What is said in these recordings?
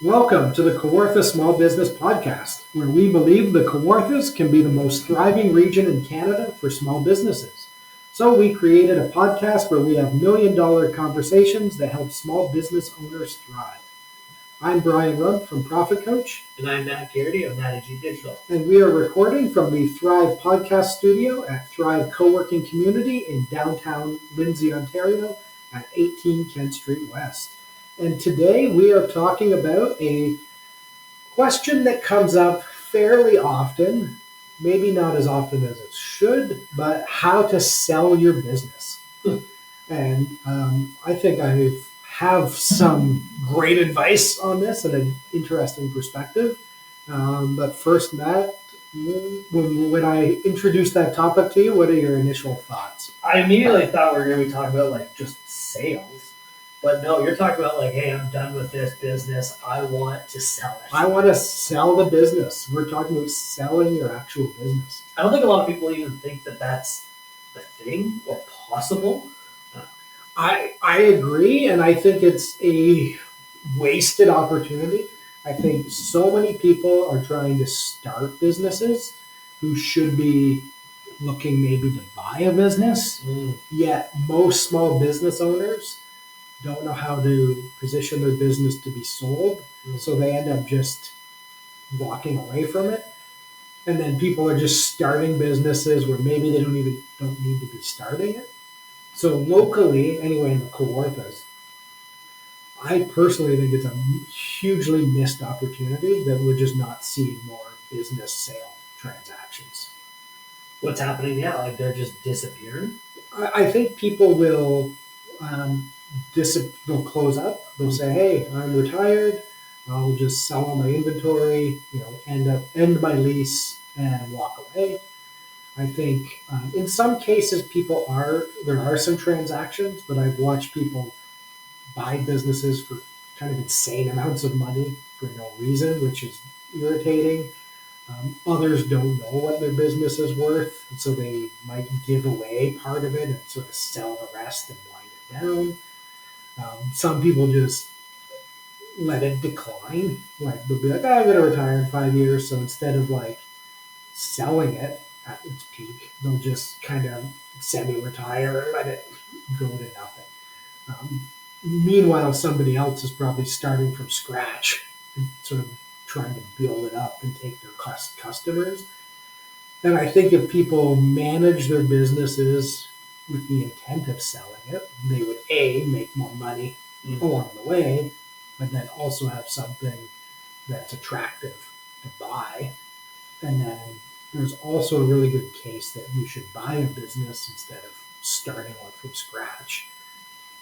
Welcome to the Kawartha Small Business Podcast, where we believe the Kawarthas can be the most thriving region in Canada for small businesses. So we created a podcast where we have million-dollar conversations that help small business owners thrive. I'm Brian Rump from Profit Coach. And I'm Matt Geraghty of Geraghty Digital. And we are recording from the Thrive Podcast Studio at Thrive Co-working Community in downtown Lindsay, Ontario at 18 Kent Street West. And today we are talking about a question that comes up fairly often, maybe not as often as it should, but how to sell your business. And I think I have some great advice on this and an interesting perspective. But first, Matt, when I introduced that topic to you, what are your initial thoughts? I immediately thought we were going to be talking about just sales. But no, you're talking about hey, I'm done with this business. I want to sell it. I want to sell the business. We're talking about selling your actual business. I don't think a lot of people even think that that's a thing or possible. I agree, and I think it's a wasted opportunity. I think so many people are trying to start businesses who should be looking maybe to buy a business, yet most small business owners don't know how to position their business to be sold, so they end up just walking away from it. And then people are just starting businesses where maybe they don't need to be starting it. So locally, anyway, in the Kawarthas, I personally think it's a hugely missed opportunity that we're just not seeing more business sale transactions. What's happening now? They're just disappearing? I think people will they'll close up. They'll say, "Hey, I'm retired. I'll just sell all my inventory, end my lease and walk away." I think in some cases there are some transactions, but I've watched people buy businesses for kind of insane amounts of money for no reason, which is irritating. Others don't know what their business is worth, and so they might give away part of it and sort of sell the rest and wind it down. Some people just let it decline. They'll be like, "Oh, I'm going to retire in 5 years," so instead of selling it at its peak, they'll just kind of semi-retire and let it go to nothing. Meanwhile, somebody else is probably starting from scratch and sort of trying to build it up and take their customers. And I think if people manage their businesses with the intent of selling it, they would make more money along the way, but then also have something that's attractive to buy. And then there's also a really good case that you should buy a business instead of starting one from scratch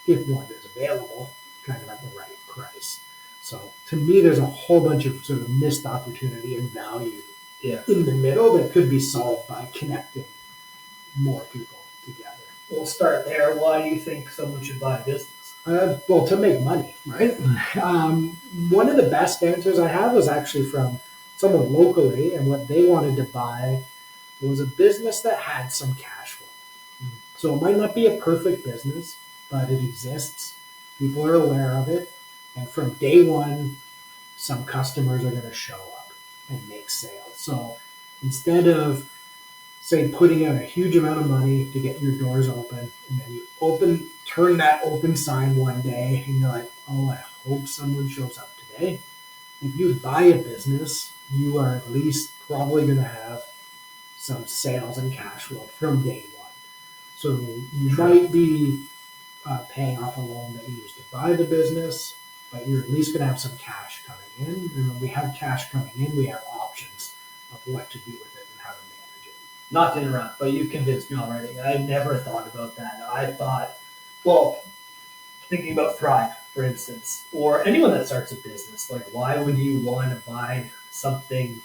if one is available, kind of at the right price. So to me, there's a whole bunch of sort of missed opportunity and value in the middle that could be solved by connecting more people together. We'll start there. Why do you think someone should buy a business? Well, to make money, right? One of the best answers I have was actually from someone locally, and what they wanted to buy was a business that had some cash flow. So it might not be a perfect business, but it exists. People are aware of it. And from day one, some customers are going to show up and make sales. So instead of, say, putting out a huge amount of money to get your doors open, and then you turn that open sign one day, and you're like, "Oh, I hope someone shows up today." If you buy a business, you are at least probably going to have some sales and cash flow from day one. So you might be paying off a loan that you used to buy the business, but you're at least going to have some cash coming in. And when we have cash coming in, we have options of what to do with it and how to manage it. Not to interrupt, but you convinced me already. I never thought about that. I thought, thinking about Thrive, for instance, or anyone that starts a business, why would you want to buy something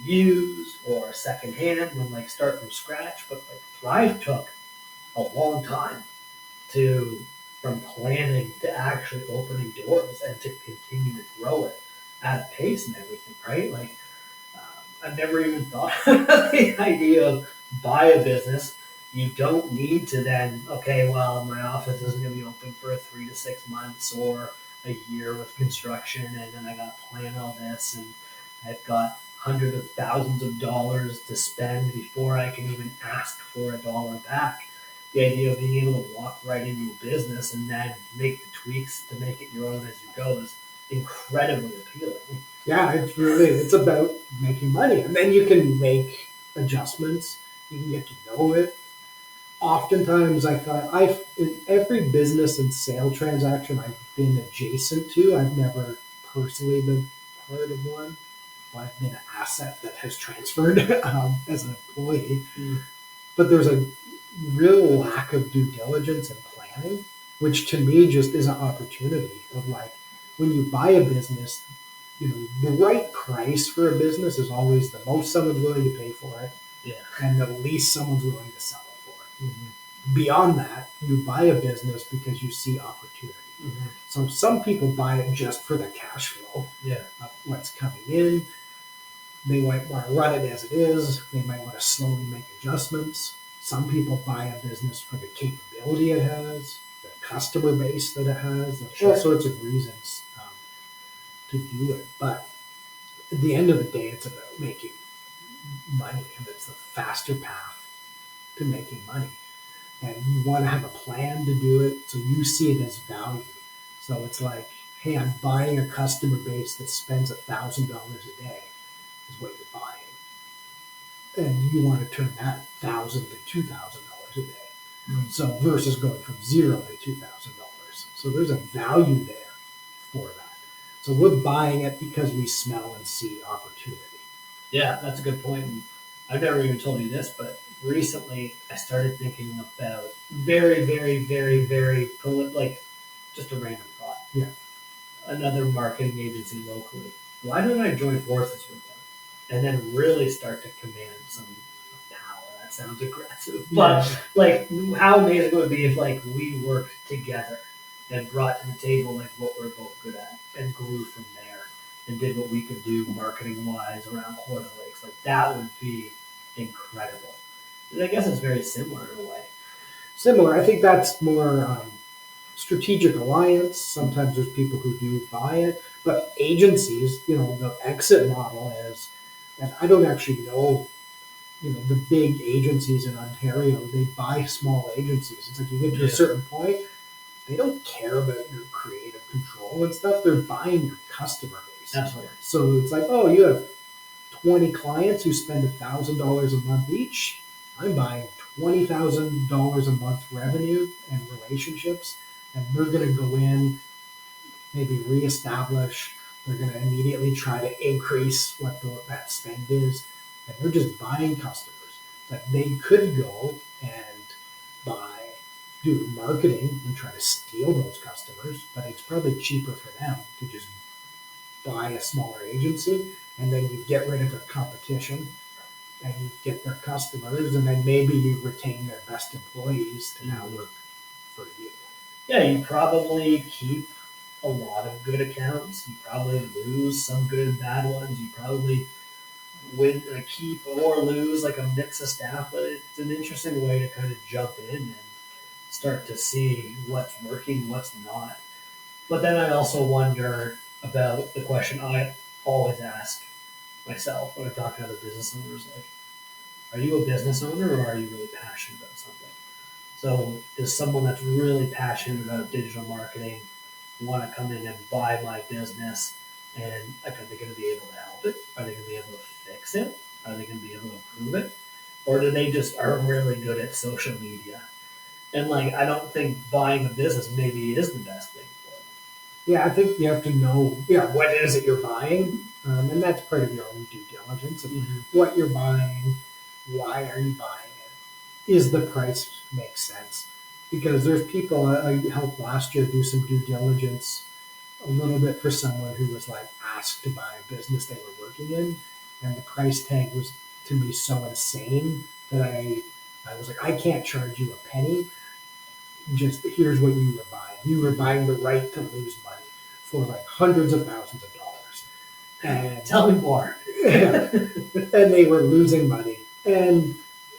used or secondhand when start from scratch? But Thrive took a long time from planning to actually opening doors and to continue to grow it at a pace and everything, right? I've never even thought of the idea of buy a business. You don't need to then, my office isn't going to be open for 3 to 6 months, or a year with construction, and then I got to plan all this, and I've got hundreds of thousands of dollars to spend before I can even ask for a dollar back. The idea of being able to walk right into a business and then make the tweaks to make it your own as you go is incredibly appealing. Yeah, it's about making money, and then you can make adjustments. You can get to know it. Oftentimes, I thought in every business and sale transaction I've been adjacent to, I've never personally been part of one. Well, I've been an asset that has transferred as an employee, but there's a real lack of due diligence and planning, which to me just is an opportunity of like when you buy a business, the right price for a business is always the most someone's willing to pay for it, Yeah. and the least someone's willing to sell it for. Beyond that, you buy a business because you see opportunity. So some people buy it just for the cash flow of what's coming in. They might want to run it as it is. They might want to slowly make adjustments. Some people buy a business for the capability it has, the customer base that it has. There's all sorts of reasons to do it. But at the end of the day, it's about making money, and it's the faster path to making money. And you want to have a plan to do it so you see it as value. So it's like, hey, I'm buying a customer base that spends $1,000 a day is what you're buying. And you want to turn that $1,000 to $2,000 a day. So versus going from $0 to $2,000. So there's a value there for that. So we're buying it because we smell and see opportunity. Yeah, that's a good point. And I've never even told you this, but recently I started thinking about very, very, very, very, like just a random thought. Yeah. Another marketing agency locally. Why don't I join forces with them? And then really start to command some power. That sounds aggressive. But like how amazing it would be if like we worked together and brought to the table like what we're both good at and grew from there and did what we could do marketing wise around Quarter Lakes. Like that would be incredible. And I guess it's very similar in a way. Similar. I think that's more strategic alliance. Sometimes there's people who do buy it, but agencies, the exit model is, and I don't actually know, the big agencies in Ontario, they buy small agencies. It's like you get to a certain point, they don't care about your creative control and stuff. They're buying your customer base. Absolutely. So it's like, oh, you have 20 clients who spend $1,000 a month each. I'm buying $20,000 a month revenue and relationships, and they're going to go in, maybe reestablish. They're going to immediately try to increase what that spend is, and they're just buying customers. Like they could go and do marketing and try to steal those customers, but it's probably cheaper for them to just buy a smaller agency, and then you get rid of their competition and you get their customers, and then maybe you retain their best employees to now work for you. Yeah, you probably keep a lot of good accounts. You probably lose some good and bad ones. You probably keep or lose like a mix of staff, but it's an interesting way to kind of jump in and start to see what's working, what's not. But then I also wonder about the question I always ask myself when I'm talking to other business owners, like, are you a business owner or are you really passionate about something? So is someone that's really passionate about digital marketing want to come in and buy my business, and are they going to be able to help it? Are they going to be able to fix it? Are they going to be able to improve it? Or do they just are really good at social media? And like, I don't think buying a business maybe is the best thing for them. Yeah, I think you have to know, what is it you're buying, and that's part of your own due diligence of what you're buying, why are you buying it, is the price make sense? Because there's people, I helped last year do some due diligence a little bit for someone who was like asked to buy a business they were working in, and the price tag was to me so insane that I was like, I can't charge you a penny. Just here's what you were buying. You were buying the right to lose money for like hundreds of thousands of dollars. And tell me more. And they were losing money. And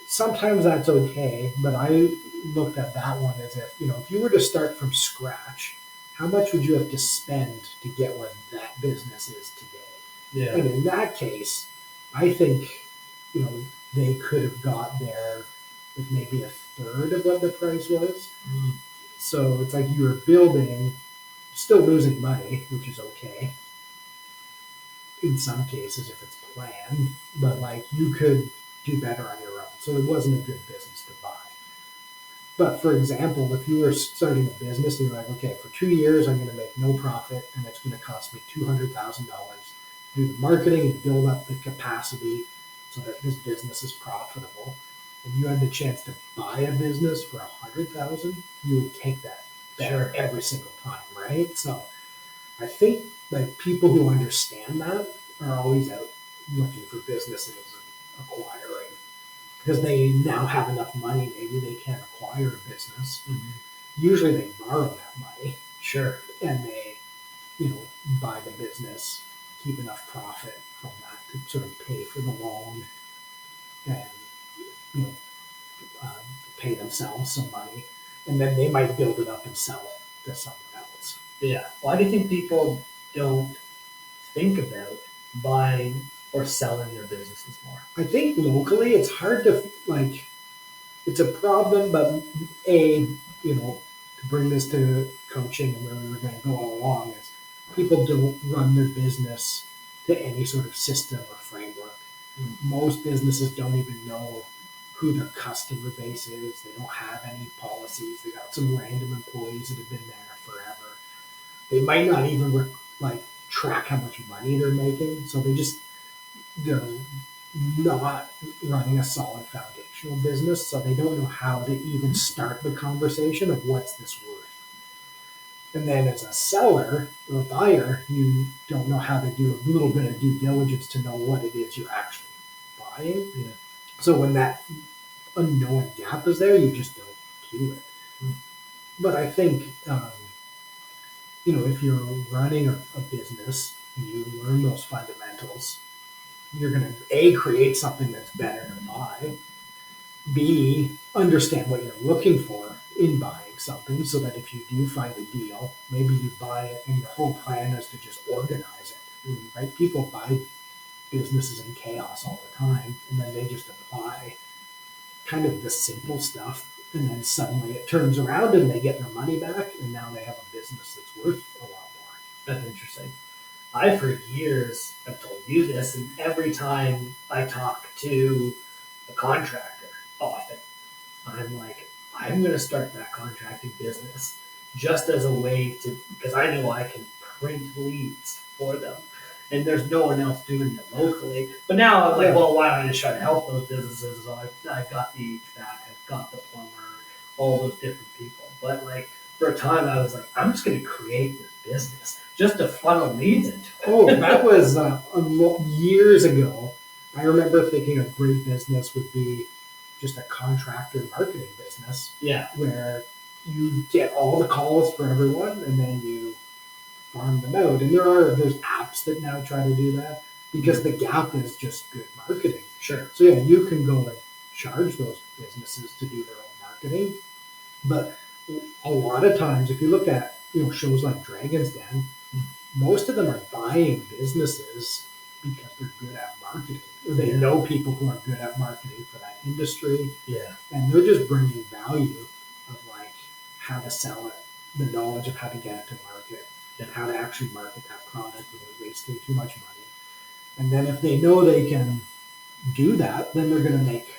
sometimes that's okay, but I looked at that one as if you were to start from scratch how much would you have to spend to get where that business is today? Yeah. And in that case, I think, they could have got there with maybe a third of what the price was. Mm. So it's like you were building, still losing money, which is okay in some cases if it's planned, but like you could do better on your own. So it wasn't a good business to buy. But for example, if you were starting a business and you're like, okay, for 2 years I'm going to make no profit and it's going to cost me $200,000 to do the marketing and build up the capacity so that this business is profitable, and you had the chance to buy a business for 100,000, you would take that bet Sure. every single time, right? So I think like people who understand that are always out looking for businesses and acquiring because they now have enough money. Maybe they can acquire a business. Mm-hmm. Usually they borrow that money Sure. and they, buy the business, keep enough profit from that to sort of pay for the loan and, you know, um, pay themselves some money. And then they might build it up and sell it to someone else. Yeah. Why do you think people don't think about buying or selling their businesses more? I think locally it's hard to like. It's a problem, but to bring this to coaching and where we were going to go all along is people don't run their business to any sort of system or framework. Most businesses don't even know who their customer base is. They don't have any policies. They got some random employees that have been there forever. They might not even track how much money they're making. So they're not running a solid foundational business, so they don't know how to even start the conversation of what's this worth. And then as a seller or buyer, you don't know how to do a little bit of due diligence to know what it is you're actually buying. Yeah. So when that unknown gap is there, you just don't do it. Mm. But I think, if you're running a business and you learn those fundamentals, you're going to A, create something that's better to buy, B, understand what you're looking for in buying something so that if you do find a deal, maybe you buy it and your whole plan is to just organize it, right? People buy businesses in chaos all the time and then they just apply kind of the simple stuff and then suddenly it turns around and they get their money back and now they have a business that's worth a lot more. That's interesting. I, for years, have told you this, and every time I talk to a contractor, often, I'm like, I'm going to start that contracting business just as a way to, because I know I can print leads for them. And there's no one else doing it locally. But now I'm like, well, why don't I just try to help those businesses? So I've got the HVAC, I've got the plumber, all those different people. But like, for a time, I was like, I'm just going to create this business just to funnel leads into it. Oh, that was years ago. I remember thinking a great business would be just a contractor marketing business. Yeah. Where you get all the calls for everyone and then you farm them out. And there's apps that now try to do that because the gap is just good marketing. Sure. So yeah, you can go and charge those businesses to do their own marketing. But a lot of times, if you look at shows like Dragon's Den, most of them are buying businesses because they're good at marketing. Or they know people who are good at marketing for that industry. Yeah. And they're just bringing value of like how to sell it, the knowledge of how to get it to market, and how to actually market that product without wasting too much money. And then if they know they can do that, then they're going to make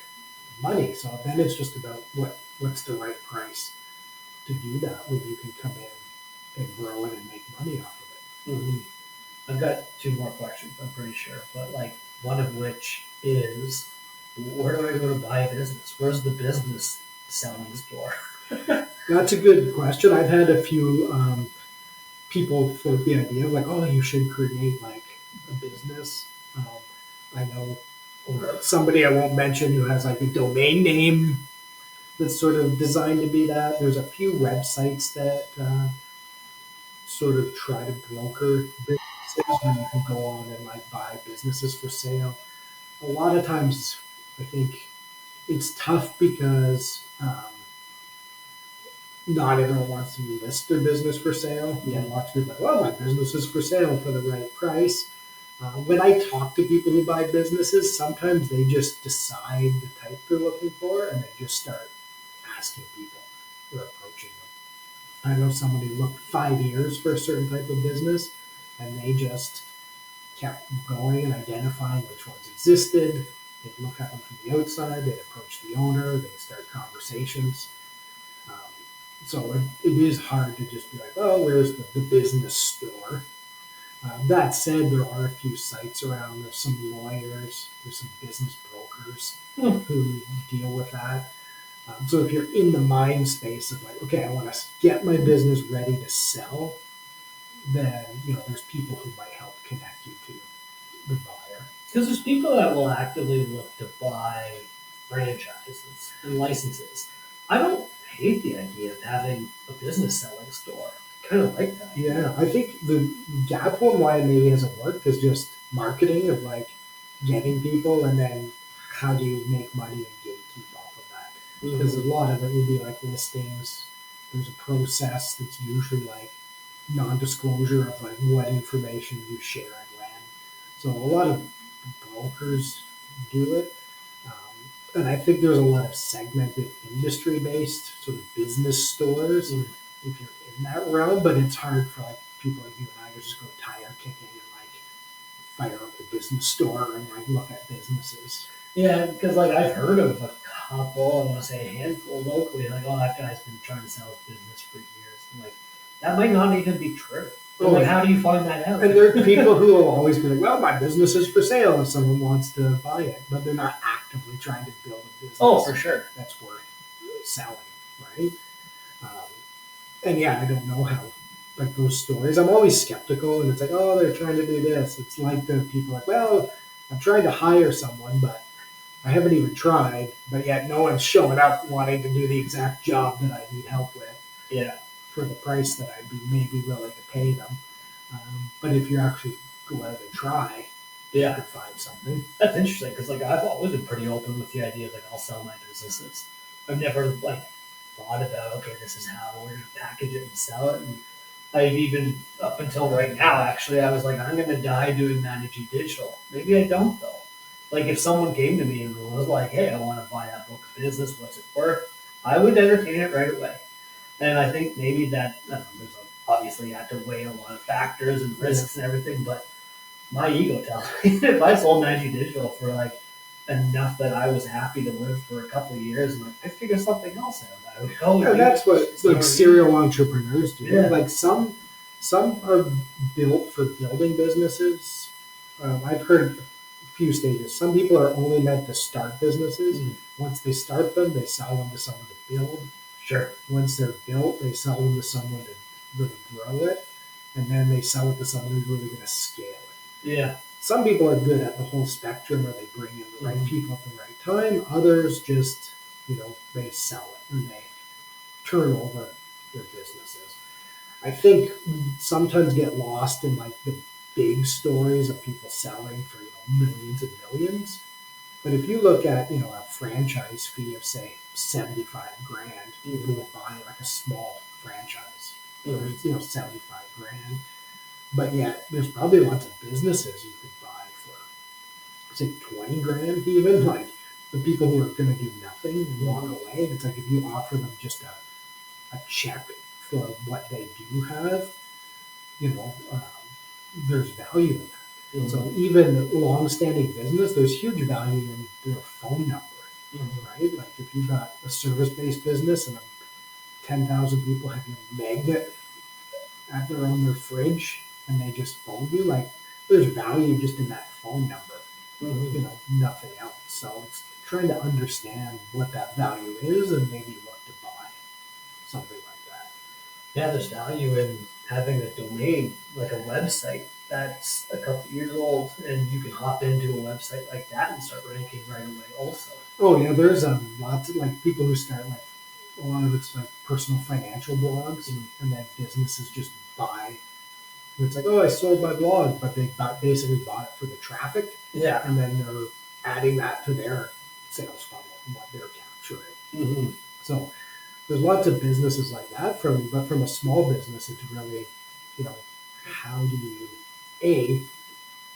money. So then it's just about what's the right price to do that when you can come in and grow it and make money off of it. Mm-hmm. I've got two more questions, I'm pretty sure. But like one of which is, where do I go to buy a business? Where's the business selling store? That's a good question. I've had a few people float the idea of like, oh, you should create like a business. I know somebody I won't mention who has like a domain name that's sort of designed to be that. There's a few websites that sort of try to broker businesses where you can go on and like buy businesses for sale. A lot of times, I think it's tough because not everyone wants to list their business for sale. Yeah. Lots of people are like, well, my business is for sale for the right price. When I talk to people who buy businesses, sometimes they just decide the type they're looking for and they just start asking people or approaching them. I know somebody looked 5 years for a certain type of business and they just kept going and identifying which ones existed. They'd look at them from the outside, they'd approach the owner, they'd start conversations. Um, so it is hard to just be like, oh, where's the business store? That said, there are a few sites around. There's some lawyers, there's some business brokers who deal with that. So if you're in the mind space of like, okay, I want to get my business ready to sell, then there's people who might help connect you to the buyer. Because there's people that will actively look to buy franchises and licenses. I don't hate the idea of having a business selling store. I kind of like that. Yeah, I think the gap one why it maybe hasn't worked is just marketing of like getting people, and then how do you make money and gatekeep off of that? Because a lot of it would be like listings. There's a process that's usually like non-disclosure of like what information you share and when. So a lot of brokers do it. And I think there's a lot of segmented industry-based sort of business stores if you're in that realm, but it's hard for like people like you and I to just go tire kicking and like fire up the business store and like look at businesses. Yeah, because like I've heard of a couple, I want to say a handful locally, like, oh, that guy's been trying to sell his business for years. I'm like, that might not even be true. Oh, like, how do you find that out? And there are people who will always be like, well, my business is for sale if someone wants to buy it, but they're not actively trying to build a business. Oh, for sure. That's worth selling, right? And yeah, I don't know how, like those stories, I'm always skeptical and it's like, oh, they're trying to do this. It's like the people like, well, I'm trying to hire someone, but I haven't even tried, but yet no one's showing up wanting to do the exact job that I need help with. Yeah. For the price that I'd be maybe willing to pay them. But if you actually go out and try, you could find something. That's interesting because like I've always been pretty open with the idea of like I'll sell my businesses. I've never like thought about okay, this is how we're gonna package it and sell it. And I've even up until right now, actually, I was like, I'm gonna die doing managing digital. Maybe I don't though. Like if someone came to me and was like, hey, I want to buy that book of business, what's it worth? I would entertain it right away. And I think maybe that obviously you have to weigh a lot of factors and risks and everything, but my ego tells me if I sold Magic Digital for like enough that I was happy to live for a couple of years and like I figure something else out. I would go. Yeah, that's what like serial entrepreneurs do. Yeah. Like some are built for building businesses. I've heard a few stages. Some people are only meant to start businesses. Once they start them, they sell them to someone to build. Sure. Once they're built, they sell them to someone to really grow it, and then they sell it to someone who's really going to scale it. Yeah. Some people are good at the whole spectrum, where they bring in the right people at the right time. Others just, they sell it and they turn over their businesses. I think sometimes get lost in like the big stories of people selling for millions and millions. But if you look at a franchise fee of say $75,000, people will buy like a small franchise for 75,000. But yet there's probably lots of businesses you could buy for say 20,000 even. Like the people who are going to do nothing and walk away. It's like if you offer them just a check for what they do have, there's value in that. So even long-standing business, there's huge value in their phone number, right? Like if you've got a service-based business and 10,000 people have your magnet on their fridge and they just phone you, like there's value just in that phone number, nothing else. So it's trying to understand what that value is and maybe look to buy something like that. Yeah, there's value in having a domain, like a website that's a couple years old, and you can hop into a website like that and start ranking right away also. Oh yeah, there's lots of like people who start like a lot of it's like personal financial blogs, and then businesses just buy. And it's like, oh, I sold my blog, but they basically bought it for the traffic. Yeah, and then they're adding that to their sales funnel and what they're capturing. So There's lots of businesses like that but from a small business, it's really, you know, how do you,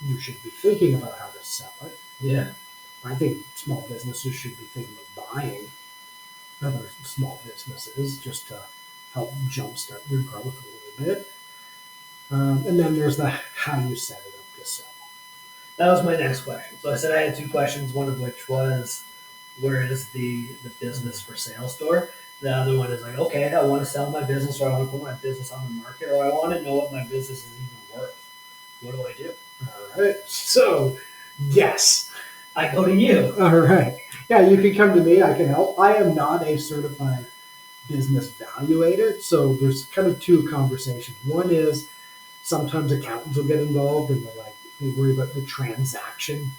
you should be thinking about how to sell it. Yeah. I think small businesses should be thinking of buying other small businesses just to help jumpstart your growth a little bit. And then there's the how you set it up to sell. That was my next question. So I said I had two questions, one of which was, where is the business for sale store? The other one is like, okay, I want to sell my business, or I want to put my business on the market, or I want to know what my business is even worth. What do I do? All right. So, yes. I go to you. All right. Yeah, you can come to me. I can help. I am not a certified business valuator. So there's kind of two conversations. One is sometimes accountants will get involved and they worry about the transaction.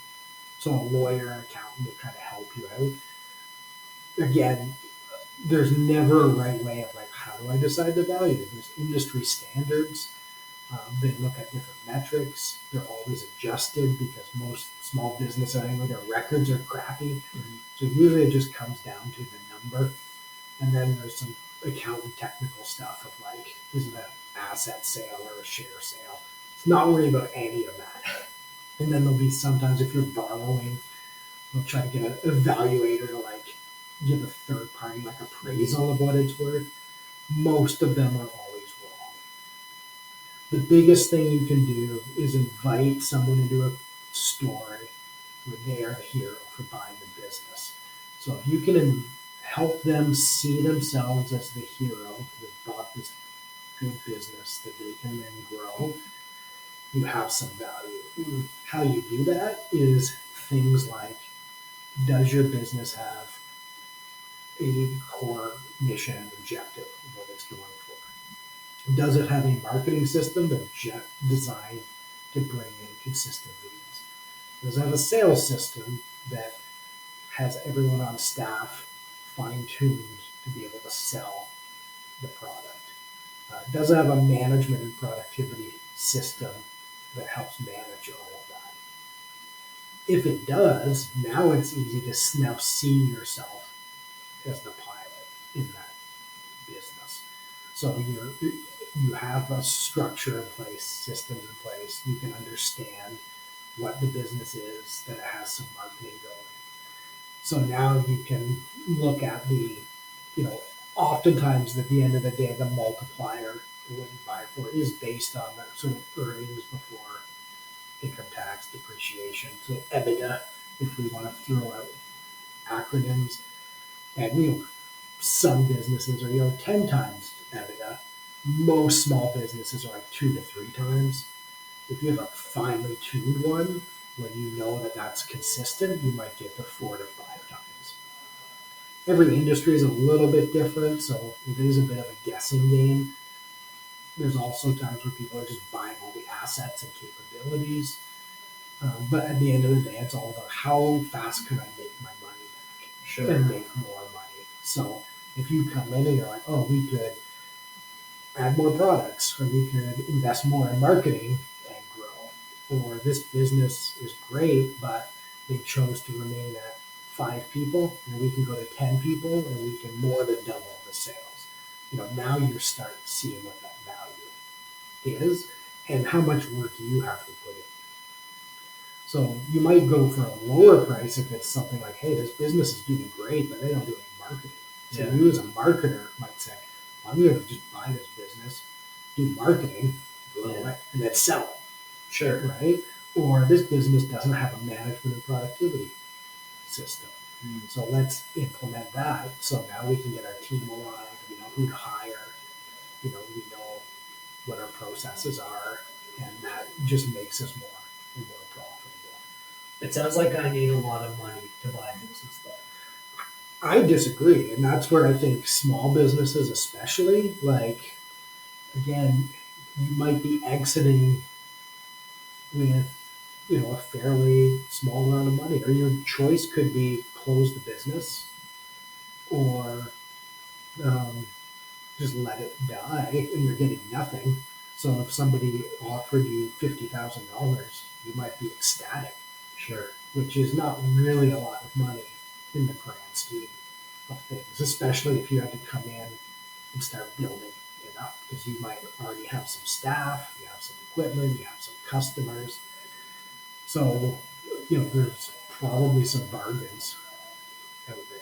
So a lawyer, accountant will kind of help you out. Again, there's never a right way of like, how do I decide the value? There's industry standards. They look at different metrics. They're always adjusted because most small business anyway, their records are crappy. Mm-hmm. So usually it just comes down to the number. And then there's some accounting technical stuff of like, is it an asset sale or a share sale? It's not really about any of that. And then there'll be sometimes if you're borrowing, they'll try to get an evaluator to like give a third party like appraisal of what it's worth. Most of them are always wrong. The biggest thing you can do is invite someone into a story where they are the hero for buying the business. So if you can help them see themselves as the hero who bought this good business that they can then grow, you have some value. How you do that is things like, does your business have a core mission and objective of what it's going for? Does it have a marketing system that's designed to bring in consistent leads? Does it have a sales system that has everyone on staff fine-tuned to be able to sell the product? Does it have a management and productivity system that helps manage all of that? If it does, now it's easy to now see yourself as the pilot in that business. So you have a structure in place, systems in place. You can understand what the business is, that it has some marketing going. So now you can look at oftentimes at the end of the day, the multiplier of what you buy for is based on the sort of earnings before income tax, depreciation. So EBITDA, if we want to throw out acronyms. And some businesses are 10 times EBITDA. Most small businesses are like 2 to 3 times. If you have a finely tuned one, when you know that that's consistent, you might get to 4 to 5 times. Every industry is a little bit different, so it is a bit of a guessing game. There's also times where people are just buying all the assets and capabilities. But at the end of the day, it's all about how fast can I make my money back and make more money. So if you come in and you're like, oh, we could add more products, or we could invest more in marketing and grow, or this business is great, but they chose to remain at 5 people, and we can go to 10 people, and we can more than double the sales. Now you start seeing what that value is, and how much work you have to put in. So you might go for a lower price if it's something like, hey, this business is doing great, but they don't do any marketing. So you as a marketer might say, I'm going to just buy this business, do marketing, grow it, and then sell it. Sure. Right? Or this business doesn't have a management and productivity system. So let's implement that. So now we can get our team aligned. We know who to hire. We know what our processes are, and that just makes us more and more profitable. It sounds like I need a lot of money to buy a business, though. I disagree, and that's where I think small businesses, especially, like, again, you might be exiting with a fairly small amount of money, or your choice could be close the business, or just let it die, and you're getting nothing. So if somebody offered you $50,000, you might be ecstatic. Sure. Which is not really a lot of money in the grand scheme. of things, especially if you had to come in and start building it up, because you might already have some staff, you have some equipment, you have some customers. So, there's probably some bargains out there.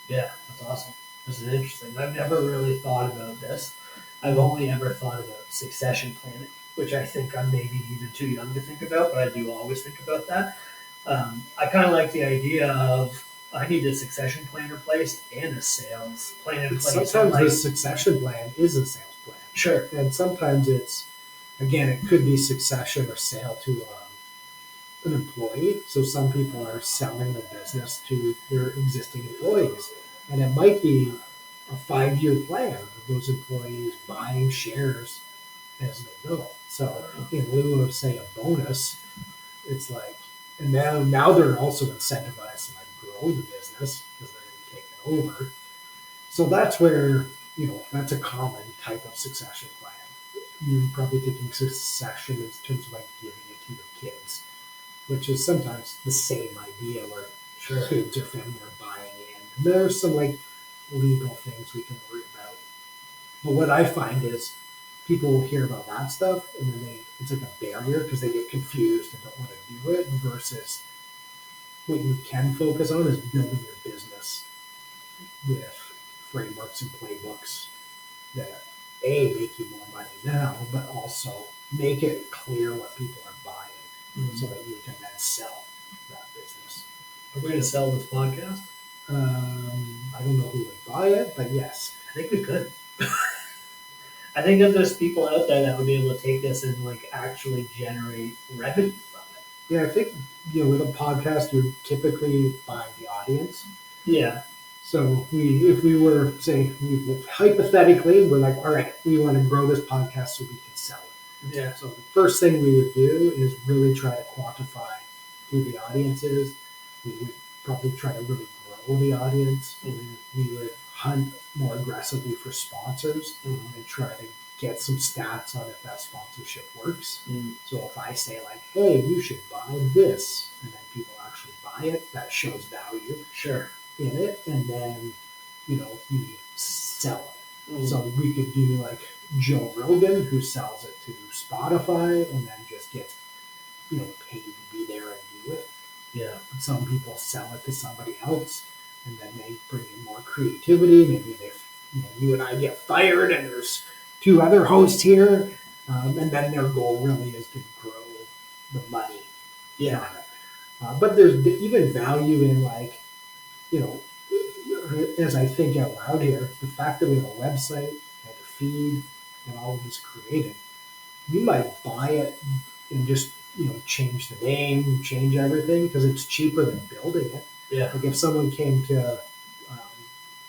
Yeah, that's awesome. This is interesting. I've never really thought about this. I've only ever thought about succession planning, which I think I'm maybe even too young to think about, but I do always think about that. I kind of like the idea of I need a succession plan in place and a sales plan in place. Sometimes Like, the succession plan is a sales plan. sure. And sometimes again, it could be succession or sale to an employee. So some people are selling the business to their existing employees. And it might be a 5-year plan of those employees buying shares as they go. So in lieu of, say, a bonus, it's like, and now they're also incentivized to like grow the business because they're going to take it over. So that's where, that's a common type of succession plan. You're probably thinking succession in terms of like giving it to your kids, which is sometimes the same idea where kids or family are buying in. And there's some like legal things we can worry about. But what I find is people will hear about that stuff and then it's like a barrier because they get confused and don't want to do it, versus what you can focus on is building your business with frameworks and playbooks that make you more money now, but also make it clear what people are buying so that you can then sell that business. Are we going to sell this podcast? I don't know who would buy it, but yes. I think we could. I think that there's people out there that would be able to take this and like actually generate revenue from it. Yeah, I think with a podcast, you're typically buying the audience. Yeah. So if we were say hypothetically, we're like, all right, we want to grow this podcast so we can sell it. Yeah. So the first thing we would do is really try to quantify who the audience is. We would probably try to really grow the audience. We would hunt more aggressively for sponsors and try to get some stats on if that sponsorship works. So if I say like, hey, you should buy this, and then people actually buy it, that shows value in it, and then we sell it. So we could do like Joe Rogan, who sells it to Spotify and then just gets paid to be there and do it. Yeah. Some people sell it to somebody else, and then they bring in more creativity. Maybe you and I get fired, and there's 2 other hosts here, and then their goal really is to grow the money. Yeah. But there's even value in like, as I think out loud here, the fact that we have a website and a feed and all of this created, you might buy it and just change the name, change everything because it's cheaper than building it. Yeah. Like if someone came to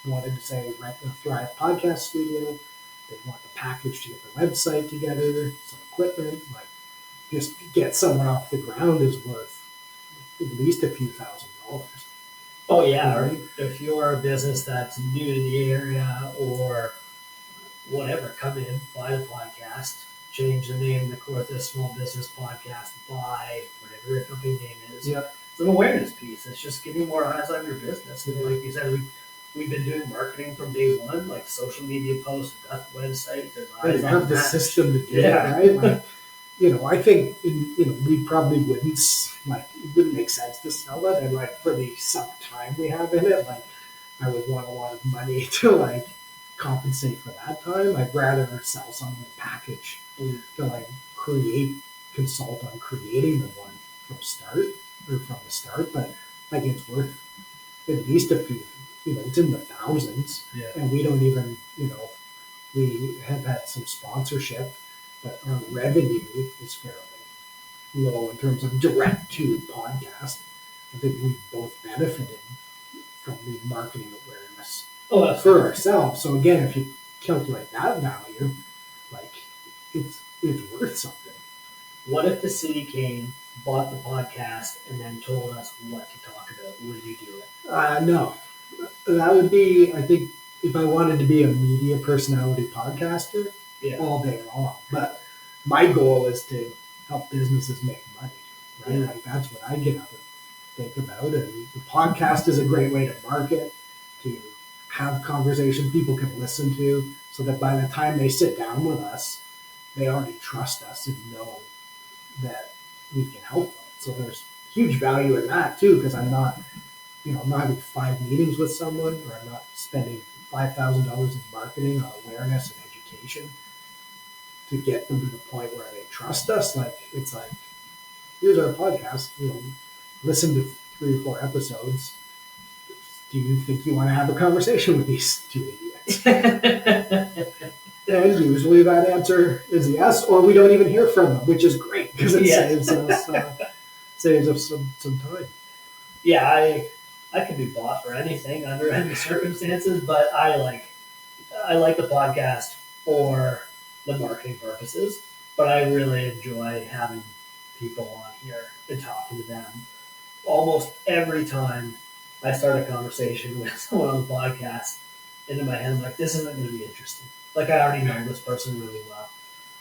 wanted to say rent a Thrive podcast studio, they want the package to get the website together, some equipment, like just get someone off the ground is worth at least a few $1,000s. Oh yeah, or if you're a business that's new to the area or whatever, come in, buy the podcast, change the name, the Kawartha Small Business Podcast, buy whatever your company name is. Yep. It's an awareness piece. It's just getting more eyes on your business. And like you said, we've been doing marketing from day one, like social media posts, that website. There's eyes on have the that. system to do Yeah. it, right? Like, I think we probably wouldn't it wouldn't make sense to sell it, and like for the some time we have in it, like I would want a lot of money to like compensate for that time. I'd rather sell someone a package to like consult on creating the one from the start, but like it's worth at least a few. It's in the thousands, and we don't even we have had some sponsorship, but our revenue is fairly low in terms of direct to podcast. I think we've both benefited from the marketing awareness for ourselves. So again, if you calculate that value, like it's worth something. What if the city came, bought the podcast, and then told us what to talk about? Would you do it? No. That would be, I think, if I wanted to be a media personality podcaster all day long. But my goal is to help businesses make money, right? Like that's what I get up and think about. And the podcast is a great way to market, to have conversations people can listen to, so that by the time they sit down with us, they already trust us and know that we can help them. So there's huge value in that too, because I'm not having 5 meetings with someone, or I'm not spending $5,000 in marketing on awareness and education to get them to the point where they trust us. Like, it's like, here's our podcast, listen to 3 or 4 episodes. Do you think you want to have a conversation with these two idiots? And usually that answer is yes, or we don't even hear from them, which is great because it saves us some time. Yeah, I can be bought for anything under any circumstances, but I like the podcast for the marketing purposes. But I really enjoy having people on here and talking to them. Almost every time I start a conversation with someone on the podcast, into my head, I'm like, this isn't going to be interesting. Like, I already know this person really well.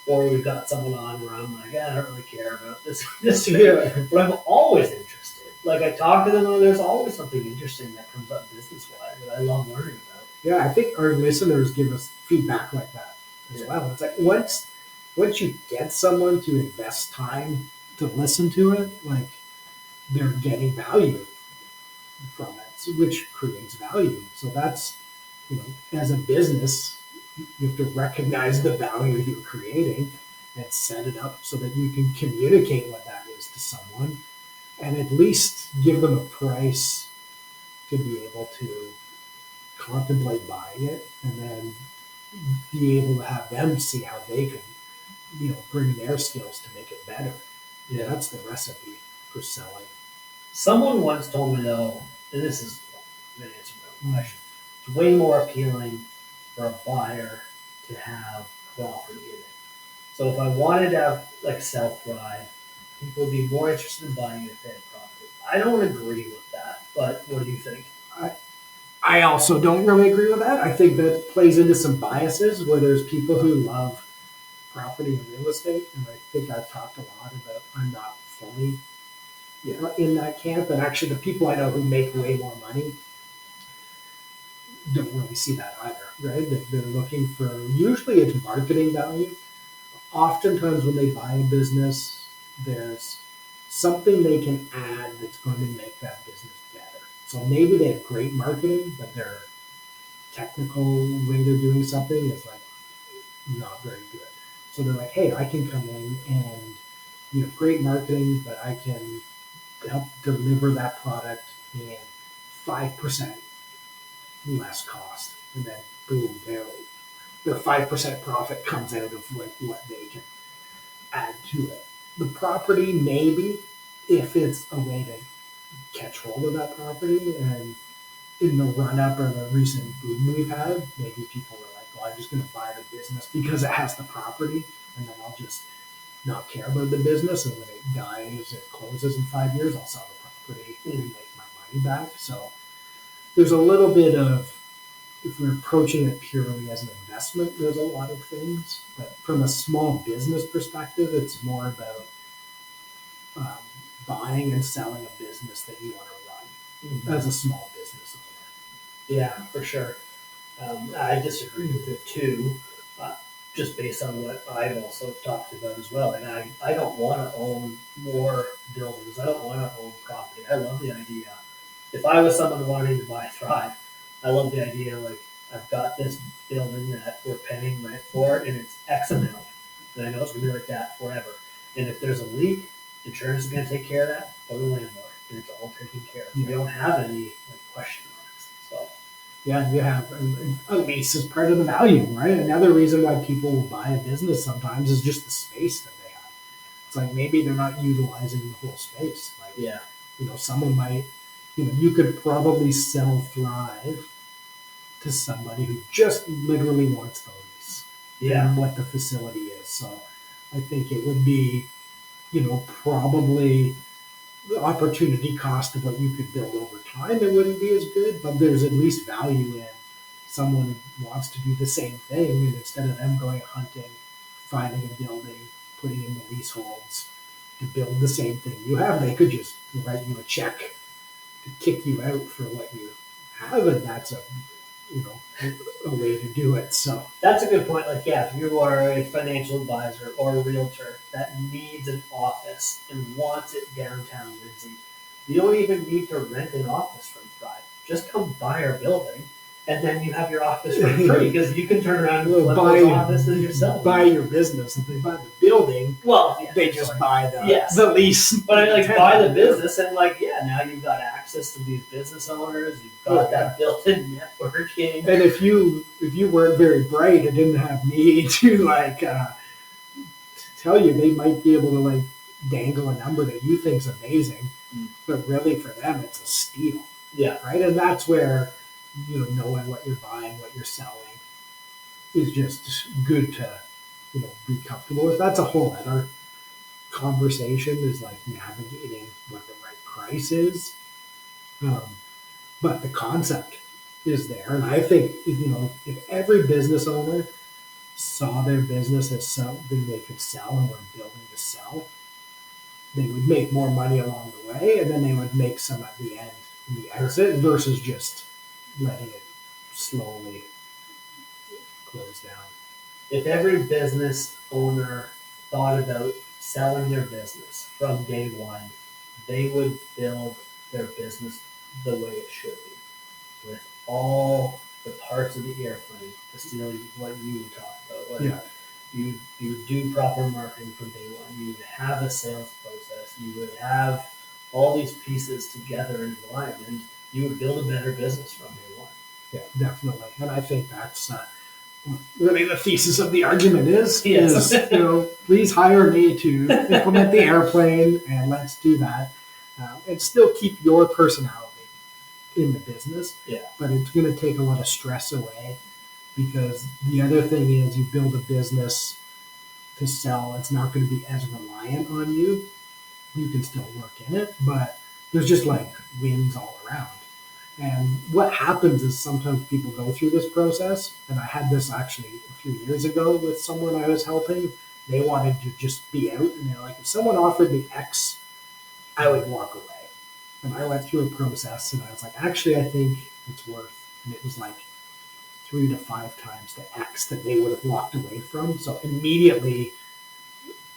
Or we've got someone on where I'm like, I don't really care about this thing. But I'm always interested. Like, I talk to them, and there's always something interesting that comes up business-wise that I love learning about. Yeah, I think our listeners give us feedback like that as well. It's like once you get someone to invest time to listen to it, like, they're getting value from it, which creates value. So that's, as a business, you have to recognize the value you're creating and set it up so that you can communicate what that is to someone, and at least give them a price to be able to contemplate buying it, and then be able to have them see how they can, bring their skills to make it better. Yeah, that's the recipe for selling. Someone once told me, though, and this is an answer to my question, it's way more appealing for a buyer to have property in it. So if I wanted to have, like, self-thrive, people would be more interested in buying it if they had property. I don't agree with that, but what do you think? I also don't really agree with that. I think that plays into some biases where there's people who love property and real estate, and I think I've talked a lot about I'm not fully in that camp. And actually, the people I know who make way more money don't really see that either, right? They're looking for, usually it's marketing value. Oftentimes when they buy a business, there's something they can add that's going to make that business better. So maybe they have great marketing, but their technical way they're doing something is like not very good. So they're like, hey, I can come in and you have great marketing, but I can help deliver that product in 5% less cost. And then boom, the 5% profit comes out of like what they can add to it. The property, maybe, if it's a way to catch hold of that property, and in the run up or the recent boom we've had, maybe people were like, well, I'm just going to buy the business because it has the property, and then I'll just not care about the business. And when it dies, it closes in 5 years, I'll sell the property and make my money back. So there's a little bit of, if we're approaching it purely as an investment, there's a lot of things. But from a small business perspective, it's more about buying and selling a business that you want to run as a small business owner. Yeah, for sure. I disagree with it too, just based on what I've also talked about as well. And I don't want to own more buildings. I don't want to own property. I love the idea. If I was someone wanting to buy Thrive, I love the idea, like, I've got this building that we're paying rent for, and it's X amount. And I know it's going to be like that forever. And if there's a leak, insurance is going to take care of that, or the landlord, and it's all taken care of. We don't have any question marks. So yeah, you have a lease is part of the value, right? Another reason why people will buy a business sometimes is just the space that they have. It's like maybe they're not utilizing the whole space. Like, someone might, you could probably sell Thrive to somebody who just literally wants the lease. And what the facility is. So I think it would be, probably the opportunity cost of what you could build over time, it wouldn't be as good, but there's at least value in someone who wants to do the same thing, and instead of them going hunting, finding a building, putting in the leaseholds to build the same thing you have, they could just write you a check to kick you out for what you have, and that's a a way to do it. So That's a good point. Like, yeah, if you are a financial advisor or a realtor that needs an office and wants it downtown Lindsay, you don't even need to rent an office from Thrive. Just come buy our building, and then you have your office for free because you can turn around and flip those offices yourself. Buy your business. If they buy the building, well, yeah, they just buy the lease. But I like buy the business, and like, yeah, now you've got access to these business owners. You've got that built-in networking. And if you weren't very bright and didn't have me to tell you, they might be able to like dangle a number that you think's amazing, but really for them it's a steal. Yeah. Right. And that's where knowing what you're buying, what you're selling, is just good to be comfortable with. That's a whole other conversation, is like navigating what the right price is. But the concept is there, and I think if every business owner saw their business as something they could sell and were building to sell, they would make more money along the way, and then they would make some at the end in the exit versus just letting it slowly close down. If every business owner thought about selling their business from day one, they would build their business the way it should be, with all the parts of the airplane, to steal what you talked about. Like, you do proper marketing from day one. You would have a sales process. You would have all these pieces together in line, and you would build a better business from day one. Yeah, definitely. And I think that's really the thesis of the argument is please hire me to implement the airplane, and let's do that, and still keep your personality in the business. Yeah. But it's going to take a lot of stress away, because the other thing is, you build a business to sell. It's not going to be as reliant on you. You can still work in it, but there's just like wins all around. And what happens is sometimes people go through this process, and I had this actually a few years ago with someone I was helping. They wanted to just be out, and they're like, if someone offered me X, I would walk away. And I went through a process, and I was like, actually, I think it's worth, and it was like 3 to 5 times the X that they would have walked away from. So immediately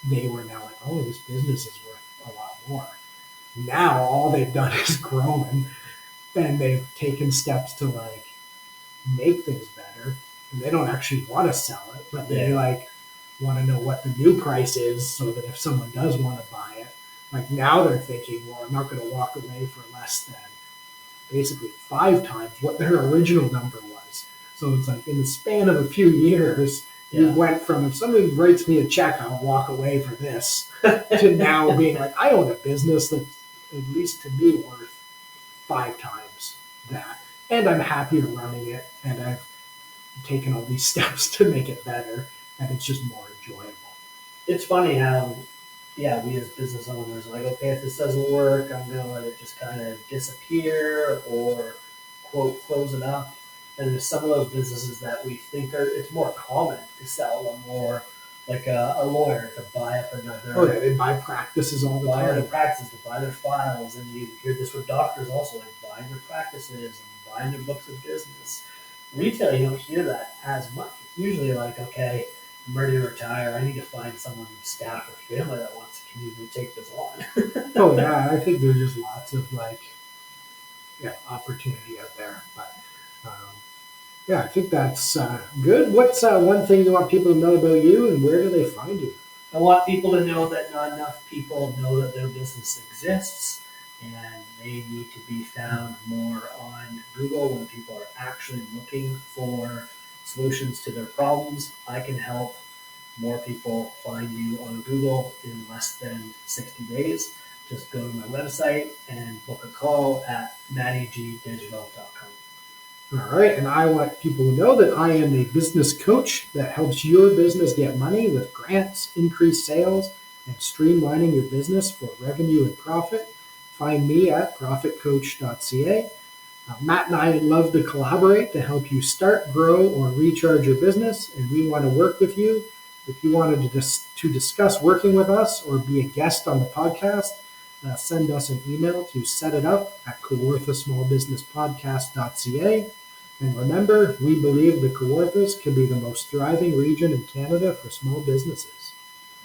they were now like, oh, this business is worth a lot more. Now all they've done is grown, and they've taken steps to like make things better. And they don't actually want to sell it, but they like want to know what the new price is, so that if someone does want to buy it, like now they're thinking, well, I'm not going to walk away for less than basically 5 times what their original number was. So it's like in the span of a few years, you went from, if somebody writes me a check, I'll walk away for this, to now being like, I own a business that's at least to me worth 5 times that. And I'm happy running it, and I've taken all these steps to make it better, and it's just more enjoyable. It's funny how, we as business owners are like, okay, if this doesn't work, I'm going to let it just kind of disappear or, quote, close it up. And there's some of those businesses that we think it's more common to sell them, more like a lawyer to buy up another. Oh, yeah, they buy practices all the time. Buy their practices, to buy their files, and you hear this with doctors also, like buying their practices and buying their books of business. Retail, you don't hear that as much. It's usually like, okay, I'm ready to retire. I need to find someone, staff or family that wants to continue to take this on. Oh yeah, I think there's just lots of opportunity out there. But I think that's good. What's one thing you want people to know about you, and where do they find you? I want people to know that not enough people know that their business exists, and they need to be found more on Google when people are actually looking for solutions to their problems. I can help more people find you on Google in less than 60 days. Just go to my website and book a call at mattygdigital.com. All right, and I want people to know that I am a business coach that helps your business get money with grants, increase sales, and streamlining your business for revenue and profit. Find me at profitcoach.ca. Matt and I love to collaborate to help you start, grow, or recharge your business, and we want to work with you. If you wanted to discuss working with us or be a guest on the podcast, send us an email to set it up at kawarthasmallbusinesspodcast.ca. And remember, we believe the Kawarthas can be the most thriving region in Canada for small businesses.